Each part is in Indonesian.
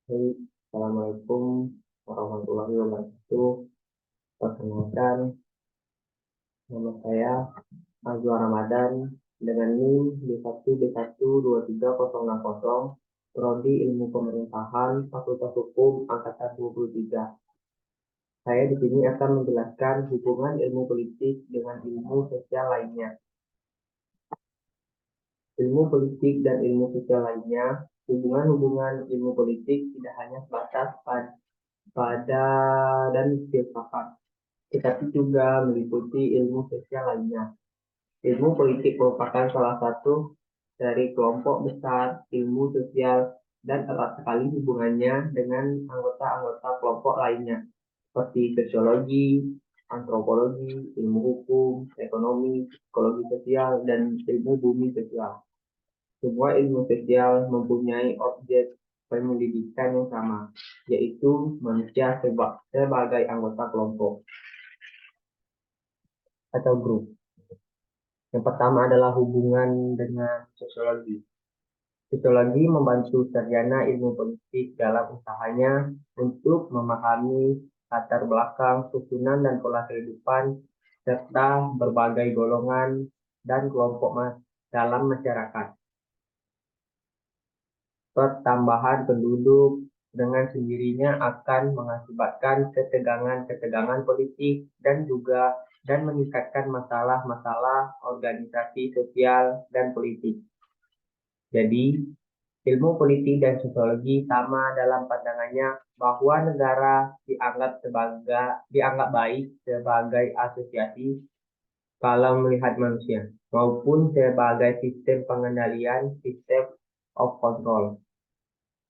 Hai, Assalamualaikum warahmatullahi wabarakatuh. Perkenalkan, nama saya Azwar Ramadan dengan NIM D1D1236060, Prodi Ilmu Pemerintahan, Fakultas Hukum Angkatan 23. Saya di sini akan menjelaskan hubungan ilmu politik dengan ilmu sosial lainnya. Ilmu politik dan ilmu sosial lainnya, hubungan-hubungan ilmu politik tidak hanya sebatas pada dan filsafat, tetapi juga meliputi ilmu sosial lainnya. Ilmu politik merupakan salah satu dari kelompok besar ilmu sosial dan erat sekali hubungannya dengan anggota-anggota kelompok lainnya, seperti sosiologi, antropologi, ilmu hukum, ekonomi, psikologi sosial, dan ilmu bumi sosial. Semua ilmu sosial mempunyai objek penyelidikan yang sama, yaitu manusia sebagai anggota kelompok atau grup. Yang pertama adalah hubungan dengan sosiologi. Sosiologi membantu sarjana ilmu politik dalam usahanya untuk memahami latar belakang, susunan, dan pola kehidupan, serta berbagai golongan dan kelompok dalam masyarakat. Pertambahan penduduk dengan sendirinya akan mengakibatkan ketegangan-ketegangan politik dan meningkatkan masalah-masalah organisasi sosial dan politik. Jadi, ilmu politik dan sosiologi sama dalam pandangannya bahwa negara dianggap baik sebagai asosiasi kalau melihat manusia, maupun sebagai sistem pengendalian, sistem of control.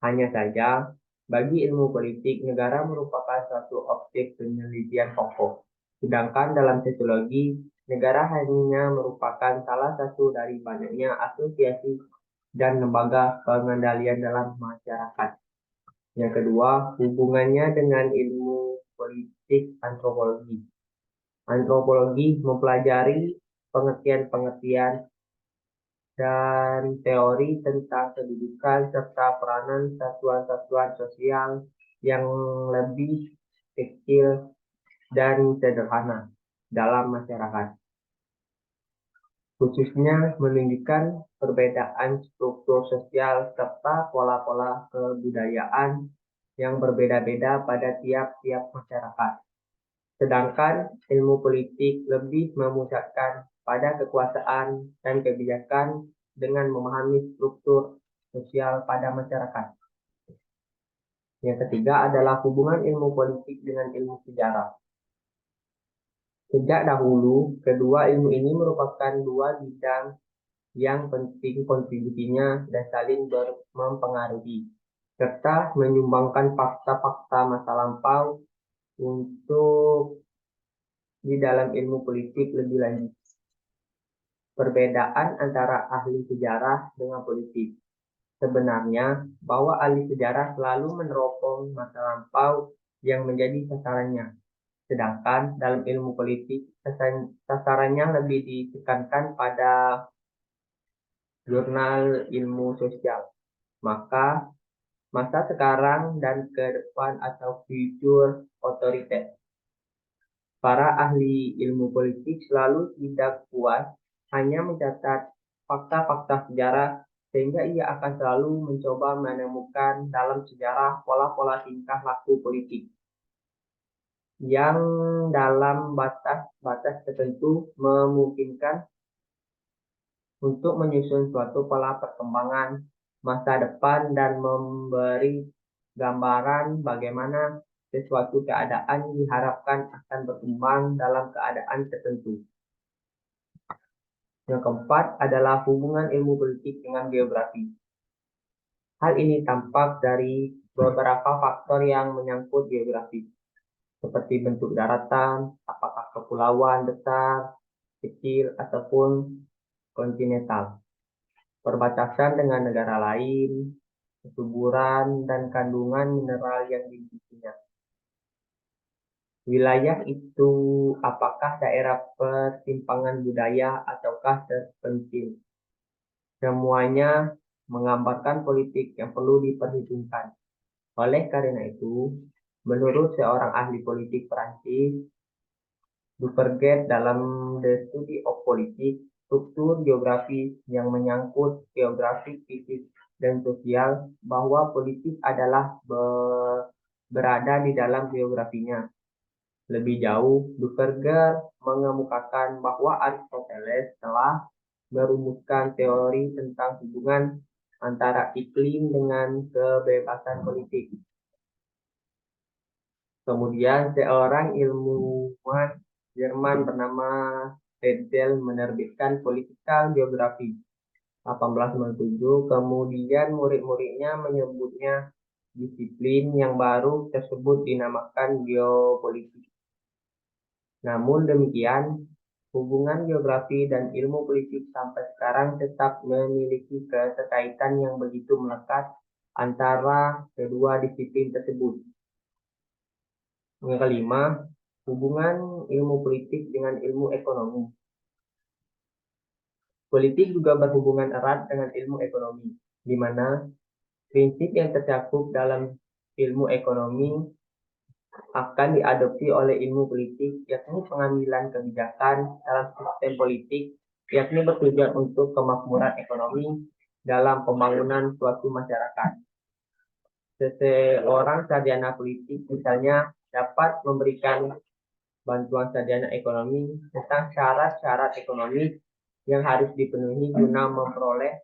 Hanya saja, bagi ilmu politik, negara merupakan suatu objek penelitian pokok. Sedangkan dalam sosiologi, negara hanya merupakan salah satu dari banyaknya asosiasi dan lembaga pengendalian dalam masyarakat. Yang kedua, hubungannya dengan ilmu politik antropologi. Antropologi mempelajari pengertian-pengertian dan teori tentang kedudukan serta peranan satuan-satuan sosial yang lebih kecil dan sederhana dalam masyarakat, khususnya menunjukkan perbedaan struktur sosial serta pola-pola kebudayaan yang berbeda-beda pada tiap-tiap masyarakat. Sedangkan ilmu politik lebih memusatkan pada kekuasaan dan kebijakan dengan memahami struktur sosial pada masyarakat. Yang ketiga adalah hubungan ilmu politik dengan ilmu sejarah. Sejak dahulu, kedua ilmu ini merupakan dua bidang yang penting kontribusinya dan saling mempengaruhi, serta menyumbangkan fakta-fakta masa lampau untuk di dalam ilmu politik lebih lanjut. Perbedaan antara ahli sejarah dengan politik. Sebenarnya, bahwa ahli sejarah selalu meneropong masa lampau yang menjadi sasarannya. Sedangkan dalam ilmu politik, sasarannya lebih ditekankan pada jurnal ilmu sosial. Maka, masa sekarang dan ke depan atau future authorities. Para ahli ilmu politik selalu tidak puas hanya mencatat fakta-fakta sejarah, sehingga ia akan selalu mencoba menemukan dalam sejarah pola-pola tingkah laku politik yang dalam batas-batas tertentu memungkinkan untuk menyusun suatu pola perkembangan masa depan dan memberi gambaran bagaimana sesuatu keadaan diharapkan akan berkembang dalam keadaan tertentu. Yang keempat adalah hubungan ilmu politik dengan geografi. Hal ini tampak dari beberapa faktor yang menyangkut geografi, seperti bentuk daratan, apakah kepulauan besar, kecil, ataupun kontinental, perbatasan dengan negara lain, kesuburan dan kandungan mineral yang dimilikinya. Wilayah itu apakah daerah persimpangan budaya ataukah terpencil. Semuanya menggambarkan politik yang perlu diperhitungkan. Oleh karena itu, menurut seorang ahli politik Prancis, Duverger dalam The Study of Politics, struktur geografis yang menyangkut geografi, fisik, dan sosial, bahwa politik adalah berada di dalam geografinya. Lebih jauh, Duverger mengemukakan bahwa Aristoteles telah merumuskan teori tentang hubungan antara iklim dengan kebebasan politik. Kemudian seorang ilmuwan Jerman bernama Tetzel menerbitkan Political Geography 1897. Kemudian murid-muridnya menyebutnya disiplin yang baru tersebut dinamakan geopolitik. Namun demikian, hubungan geografi dan ilmu politik sampai sekarang tetap memiliki keterkaitan yang begitu melekat antara kedua disiplin tersebut. Yang kelima, hubungan ilmu politik dengan ilmu ekonomi. Politik juga berhubungan erat dengan ilmu ekonomi, di mana prinsip yang tercakup dalam ilmu ekonomi akan diadopsi oleh ilmu politik, yakni pengambilan kebijakan dalam sistem politik, yakni bertujuan untuk kemakmuran ekonomi dalam pembangunan suatu masyarakat. Seseorang sarjana politik misalnya dapat memberikan bantuan sarjana ekonomi tentang syarat-syarat ekonomi yang harus dipenuhi guna memperoleh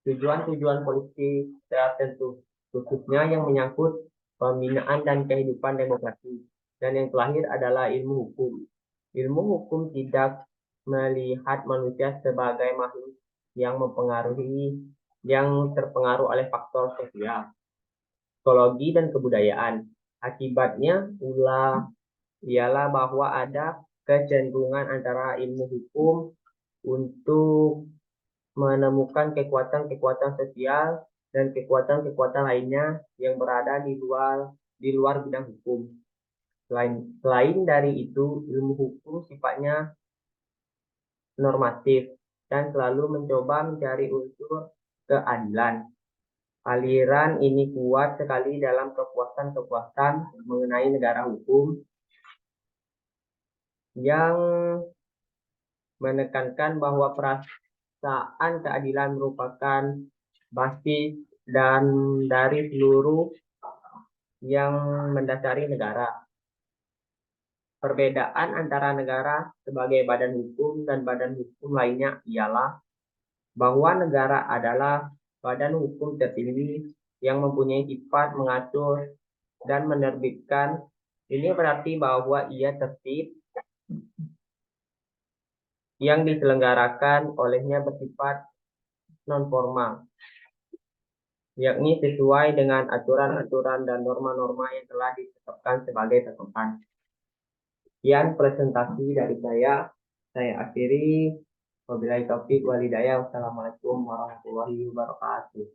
tujuan-tujuan politik tertentu, khususnya yang menyangkut pembinaan dan kehidupan demokrasi. Dan yang terakhir adalah ilmu hukum. Ilmu hukum tidak melihat manusia sebagai makhluk yang terpengaruh oleh faktor sosial, psikologi, dan kebudayaan. Akibatnya ialah bahwa ada kecenderungan antara ilmu hukum untuk menemukan kekuatan-kekuatan sosial dan kekuatan-kekuatan lainnya yang berada di luar bidang hukum. Selain dari itu, ilmu hukum sifatnya normatif dan selalu mencoba mencari unsur keadilan. Aliran ini kuat sekali dalam kepuasan-kepuasan mengenai negara hukum yang menekankan bahwa perasaan keadilan merupakan basis dan dari seluruh yang mendasari negara. Perbedaan antara negara sebagai badan hukum dan badan hukum lainnya ialah bahwa negara adalah badan hukum tertinggi yang mempunyai sifat mengatur dan menerbitkan. Ini berarti bahwa ia tertib yang diselenggarakan olehnya bersifat non-formal, yakni sesuai dengan aturan-aturan dan norma-norma yang telah ditetapkan sebagai patokan. Sekian presentasi dari saya akhiri. Wabillahi taufiq wal hidayah. Wassalamualaikum warahmatullahi wabarakatuh.